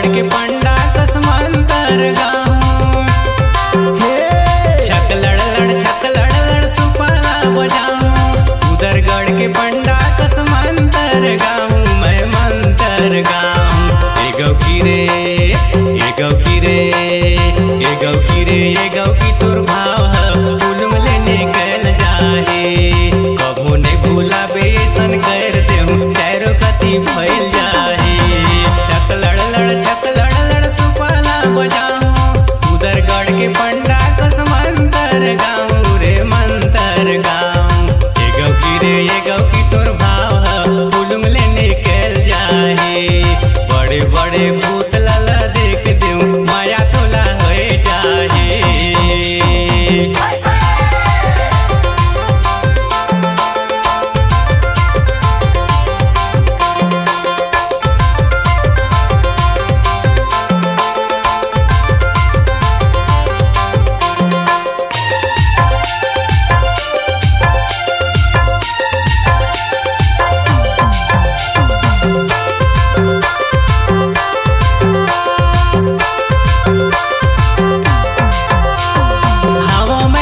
के पंडा कसमंतर गाऊं, छक लड़ लड़ सुपाला बजाऊं। उदरगढ़ के पंडा कसमंतर गाऊं, मैं मंतर गाऊं। ये गौ की रे, ये गौ की रे, ये गौ की रे, ये गौ की तोर भाव पुलुम लेने कल जाहे। कभो ने भूला बेसन कर देहूं, चारों कति फैल जाहे। छक लड़ लड़ सुपाला बजाऊं। उदरगढ़ के पंडा कसमंतर गाऊं रे मंतर गाऊं। ये गौ की रे, ये गौ की तोर भाव पुलुम लेने कल जाहे। बड़े बड़े भूत लाला देख देऊं, माया तोला हो जाहे।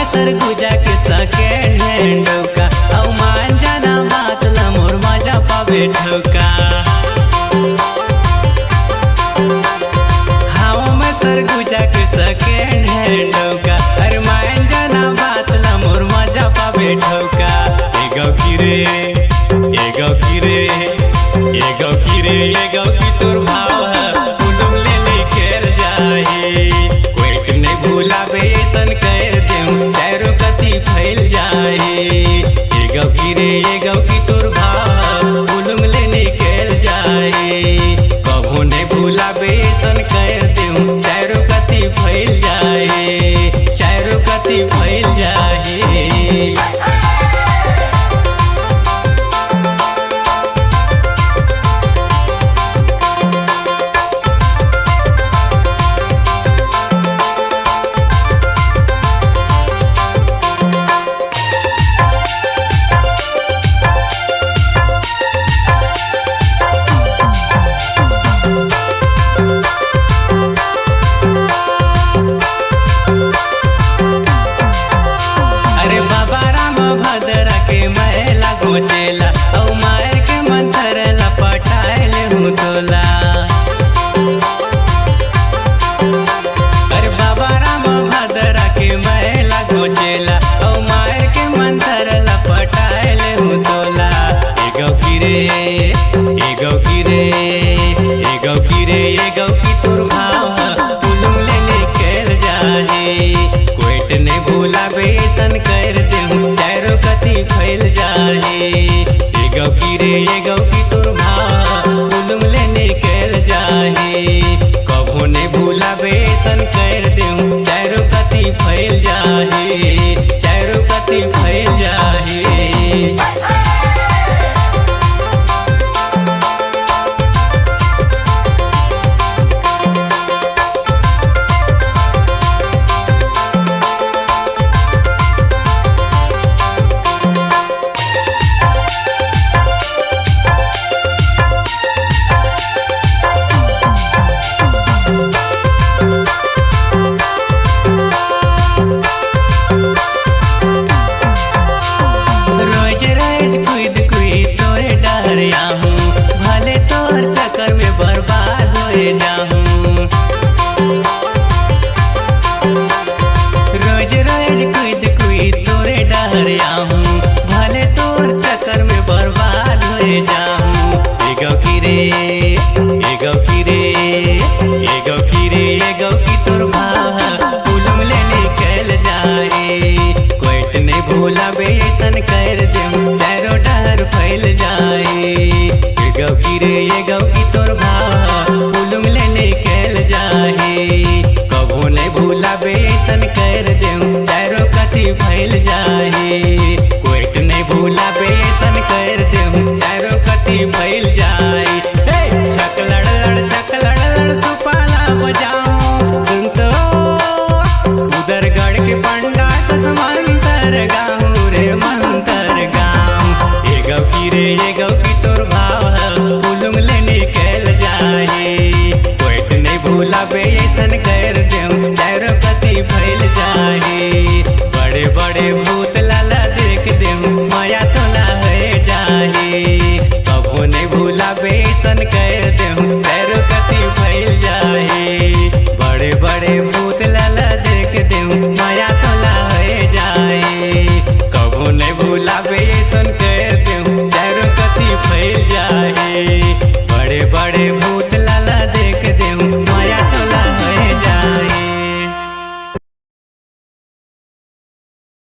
सरगुजा के सेकेंड हैंड का औ मान जाना बात ला मोर मजा पावे ठोका। हाँ मैं सरगुजा के सेकेंड हैंड का, अरे मान जाना बात ला मोर मजा पावे ठोका। ये गौ की रे, ये गौ की रे, ये गौ की रे, ये गौ की तोर भाव पुलुम लेने कर जाए। कोई नहीं भूला बेसन कर देऊं, चारों कति फैल जाए। ये गौ की रे, ये गौ की तोर भाव पुलुम लेने कर जाए। कभो ने भूला बेसन कर देऊं, चारों कति फैल जाए, चारों कति फैल जाए। गोचेला औ मार के मंतर लपटाए ले हूँ तोला। अरे बाबा राम भदरा के मैला गोचेला औ मार के मंतर लपटाए ले हूँ तोला। ये गौ की रे, ये गौ की रे, ये गौ की रे, ये गौ की तोर भाव पुलुम लेने कर जाहे। कोई ने भूला बेसन कर देऊं, चारों कति फैल जाहे। ये गौ की रे, ये गौ की तोर भाव पुलुम लेने कर जाहे। कभो ने भूला बेसन कर देऊं, चारों कति फैल जाहे, चारों कति फैल जाहे। भले तोर चक्कर में बर्बाद हो जाऊं। रोज रोज कुद तोरे डर आऊं, भले तोर चक्कर में बर्बाद हो जाऊं। ये गौ की रे, ये गौ की रे, ये गौ की रे, ये गौ की तोर भाव पुलुम लेने कल जाए। कोई नहीं भूला बेसन कर देऊं, चारों डर फैल जाए। ये गौ की रे, ये गौ की तोर भाव पुलुम लेने कल जाए। कभो नहीं भूला बेसन कर देऊं, चारों कति फैल जाए। कोई नहीं भूला बेसन कर देऊं, चारों कति फैल जाए। छक लड़ लड़ सुपाला बजाऊं, सुन तो उदरगढ़ के पंडा कसमंतर गाऊं रे मंतर गाऊं। ये गौ की रे, ये गौ की तोर भाव पुलुम लेने कल जाए। कोई नहीं जाही। बड़े बड़े भूत लाला देख देहूँ माया तोला है जाही। कबो नहीं भूला बेसन कर देहूँ पैरों कति फैल जाही। बड़े बड़े भूत लाला देख देहूँ माया तोला है जाही। कबो नहीं भूला बेसन